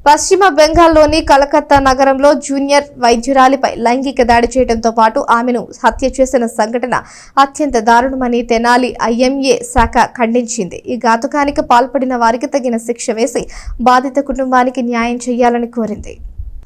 పశ్చిమ బెంగాల్లోని కలకత్తా నగరంలో జూనియర్ వైద్యురాలిపై లైంగిక దాడి చేయడంతో పాటు ఆమెను హత్య చేసిన సంఘటన అత్యంత దారుణమని తెనాలి ఐఎంఏ శాఖ ఖండించింది. ఈ ఘాతుకానికి పాల్పడిన వారికి తగిన శిక్ష వేసి బాధిత కుటుంబానికి న్యాయం చేయాలని కోరింది.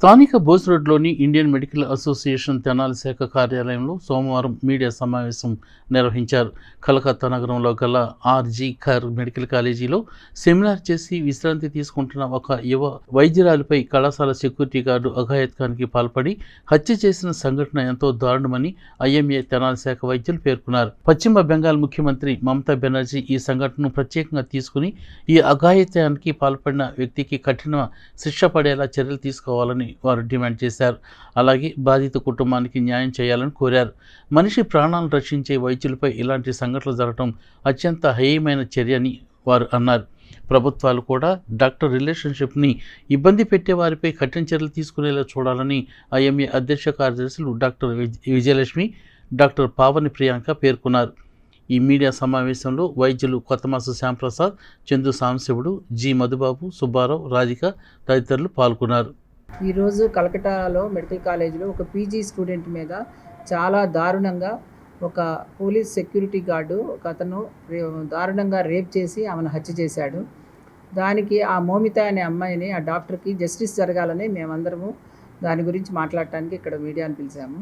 స్థానిక బోస్ రోడ్లోని ఇండియన్ మెడికల్ అసోసియేషన్ తెనాలి శాఖ కార్యాలయంలో సోమవారం మీడియా సమావేశం నిర్వహించారు. కలకత్తా నగరంలో గల ఆర్జీ కర్ మెడికల్ కాలేజీలో సెమినార్ చేసి విశ్రాంతి తీసుకుంటున్న ఒక యువ వైద్యురాలిపై కళాశాల సెక్యూరిటీ గార్డు అఘాయత్కానికి పాల్పడి హత్య చేసిన సంఘటన ఎంతో దారుణమని ఐఎంఏ తెనాలి శాఖ వైద్యులు పేర్కొన్నారు. పశ్చిమ బెంగాల్ ముఖ్యమంత్రి మమతా బెనర్జీ ఈ సంఘటనను ప్రత్యేకంగా తీసుకుని ఈ అఘాయిత్యానికి పాల్పడిన వ్యక్తికి కఠిన శిక్ష పడేలా చర్యలు తీసుకోవాలని వారు డిమాండ్ చేశారు. అలాగే బాధిత కుటుంబానికి న్యాయం చేయాలని కోరారు. మనిషి ప్రాణాలను రక్షించే వైద్యులపై ఇలాంటి సంఘటనలు జరగడం అత్యంత హేయమైన చర్య అని వారు అన్నారు. ప్రభుత్వాలు కూడా డాక్టర్ రిలేషన్షిప్ని ఇబ్బంది పెట్టే వారిపై కఠిన చర్యలు తీసుకునేలా చూడాలని ఐఎంఏ అధ్యక్ష కార్యదర్శులు డాక్టర్ విజయలక్ష్మి, డాక్టర్ పావని ప్రియాంక పేర్కొన్నారు. ఈ మీడియా సమావేశంలో వైద్యులు కొత్తమాసు శ్యాంప్రసాద్, చందు సాంశివుడు, జి మధుబాబు, సుబ్బారావు, రాధిక తదితరులు పాల్గొన్నారు. ఈరోజు కలకటాలో మెడికల్ కాలేజీలో ఒక పీజీ స్టూడెంట్ మీద చాలా దారుణంగా ఒక పోలీస్ సెక్యూరిటీ గార్డు ఒక అతను దారుణంగా రేప్ చేసి ఆమెను హత్య చేశాడు. దానికి ఆ మోమిత అనే అమ్మాయిని ఆ డాక్టర్కి జస్టిస్ జరగాలని మేమందరము దాని గురించి మాట్లాడటానికి ఇక్కడ మీడియాని పిలిచాము.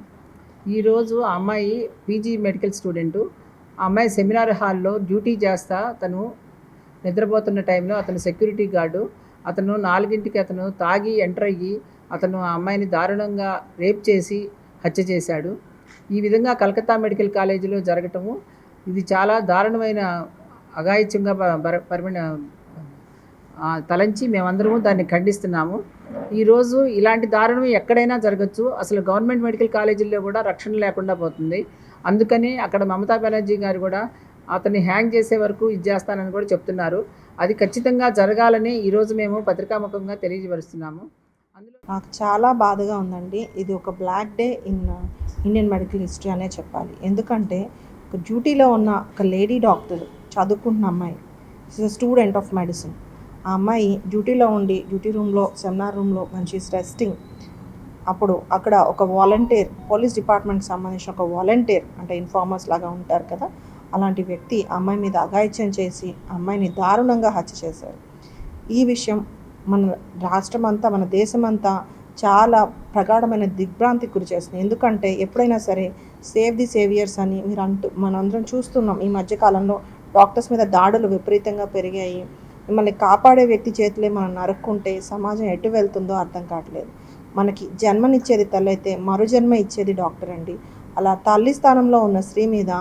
ఈరోజు ఆ అమ్మాయి పీజీ మెడికల్ స్టూడెంటు. ఆ అమ్మాయి సెమినార్ హాల్లో డ్యూటీ చేస్తా తను నిద్రపోతున్న టైంలో అతను సెక్యూరిటీ గార్డు అతను 4ంటికి అతను తాగి ఎంటర్ అయ్యి అతను ఆ అమ్మాయిని దారుణంగా రేప్ చేసి హత్య చేశాడు. ఈ విధంగా కలకత్తా మెడికల్ కాలేజీలో జరగటము ఇది చాలా దారుణమైన అఘాయిత్యంగా తలంచి మేమందరము దాన్ని ఖండిస్తున్నాము. ఈరోజు ఇలాంటి దారుణం ఎక్కడైనా జరగచ్చు. అసలు గవర్నమెంట్ మెడికల్ కాలేజీల్లో కూడా రక్షణ లేకుండా పోతుంది. అందుకని అక్కడ మమతా బెనర్జీ గారు కూడా అతన్ని హ్యాంగ్ చేసే వరకు ఇది చేస్తానని కూడా చెప్తున్నారు. అది ఖచ్చితంగా జరగాలని ఈరోజు మేము పత్రికాముఖంగా తెలియజేస్తున్నాము. అందులో నాకు చాలా బాధగా ఉందండి. ఇది ఒక black day in Indian medical history అనే చెప్పాలి. ఎందుకంటే ఒక డ్యూటీలో ఉన్న ఒక లేడీ డాక్టర్, చదువుకుంటున్న అమ్మాయి, స్టూడెంట్ ఆఫ్ మెడిసిన్, ఆ అమ్మాయి డ్యూటీలో ఉండి డ్యూటీ రూమ్లో సెమినార్ రూమ్లో మంచి రెస్టింగ్. అప్పుడు అక్కడ ఒక వాలంటీర్, పోలీస్ డిపార్ట్మెంట్కి సంబంధించిన ఒక వాలంటీర్ అంటే ఇన్ఫార్మర్స్ లాగా ఉంటారు కదా, అలాంటి వ్యక్తి అమ్మాయి మీద అఘాయిత్యం చేసి అమ్మాయిని దారుణంగా హత్య చేశారు. ఈ విషయం మన రాష్ట్రం అంతా, మన దేశమంతా చాలా ప్రగాఢమైన దిగ్భ్రాంతికి గురి చేస్తుంది. ఎందుకంటే ఎప్పుడైనా సరే సేవ్ ది సేవియర్స్ అని మనందరం చూస్తున్నాం. ఈ మధ్యకాలంలో డాక్టర్స్ మీద దాడులు విపరీతంగా పెరిగాయి. మిమ్మల్ని కాపాడే వ్యక్తి చేతిలో మనం నరుక్కుంటే సమాజం ఎటు వెళ్తుందో అర్థం కావట్లేదు. మనకి జన్మనిచ్చేది తల్లి అయితే మరో జన్మ ఇచ్చేది డాక్టర్ అండి. అలా తల్లి స్థానంలో ఉన్న స్త్రీ మీద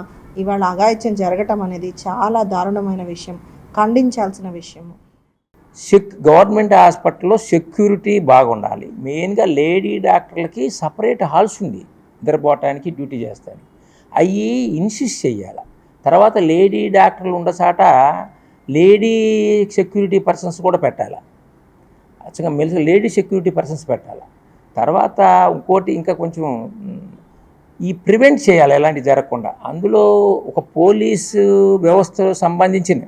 ఇవాళ అఘాయిత్యం జరగటం అనేది చాలా దారుణమైన విషయం, ఖండించాల్సిన విషయము. గవర్నమెంట్ హాస్పిటల్లో సెక్యూరిటీ బాగుండాలి. మెయిన్గా లేడీ డాక్టర్లకి సపరేట్ హాల్స్ ఉంది నిద్రపోవటానికి, డ్యూటీ చేస్తానికి. అవి ఇన్సిస్ట్ చేయాలి. తర్వాత లేడీ డాక్టర్లు ఉండసాట లేడీ సెక్యూరిటీ పర్సన్స్ కూడా పెట్టాలి. యాక్చువల్గా మెలిసి లేడీ సెక్యూరిటీ పర్సన్స్ పెట్టాలి. తర్వాత ఇంకోటి ఇంకా కొంచెం ఈ ప్రివెంట్ చేయాలి ఎలాంటివి జరగకుండా. అందులో ఒక పోలీసు వ్యవస్థకు సంబంధించిన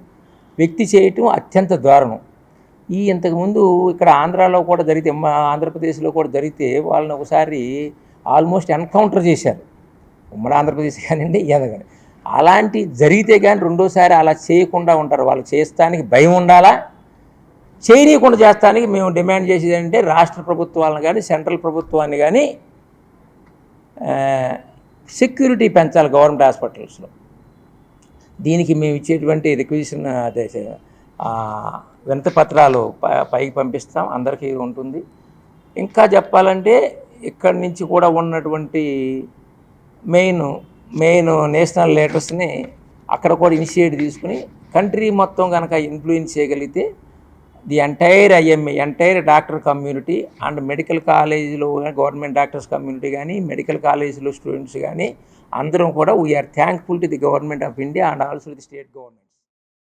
వ్యక్తి చేయటం అత్యంత దారుణం. ఇంతకుముందు ఇక్కడ ఆంధ్రాలో కూడా జరిగితే, ఆంధ్రప్రదేశ్లో కూడా జరిగితే వాళ్ళని ఒకసారి ఆల్మోస్ట్ ఎన్కౌంటర్ చేశారు. ఉమ్మడి ఆంధ్రప్రదేశ్ కానివ్వండి ఏదో కానీ. అలాంటి జరిగితే కానీ రెండోసారి అలా చేయకుండా ఉంటారు. వాళ్ళు చేస్తానికి భయం ఉండాలా, చేయనీయకుండా చేస్తానికి మేము డిమాండ్ చేసేది అంటే రాష్ట్ర ప్రభుత్వాలను కానీ సెంట్రల్ ప్రభుత్వాన్ని కానీ సెక్యూరిటీ పెంచాలి గవర్నమెంట్ హాస్పిటల్స్లో. దీనికి మేము ఇచ్చేటువంటి రిక్వెజిషన్ వినతి పత్రాలు పైకి పంపిస్తాం, అందరికీ ఉంటుంది. ఇంకా చెప్పాలంటే ఇక్కడి నుంచి కూడా ఉన్నటువంటి మెయిన్ నేషనల్ లీడర్స్ని అక్కడ కూడా ఇనిషియేటివ్ తీసుకుని కంట్రీ మొత్తం కనుక ఇన్ఫ్లుయెన్స్ చేయగలిగితే the entire IMA, entire doctor community and medical కాలేజీలో గవర్నమెంట్ డాక్టర్స్ కమ్యూనిటీ కానీ మెడికల్ కాలేజీలో స్టూడెంట్స్ కానీ అందరం కూడా we are thankful to the government of India and also the state government.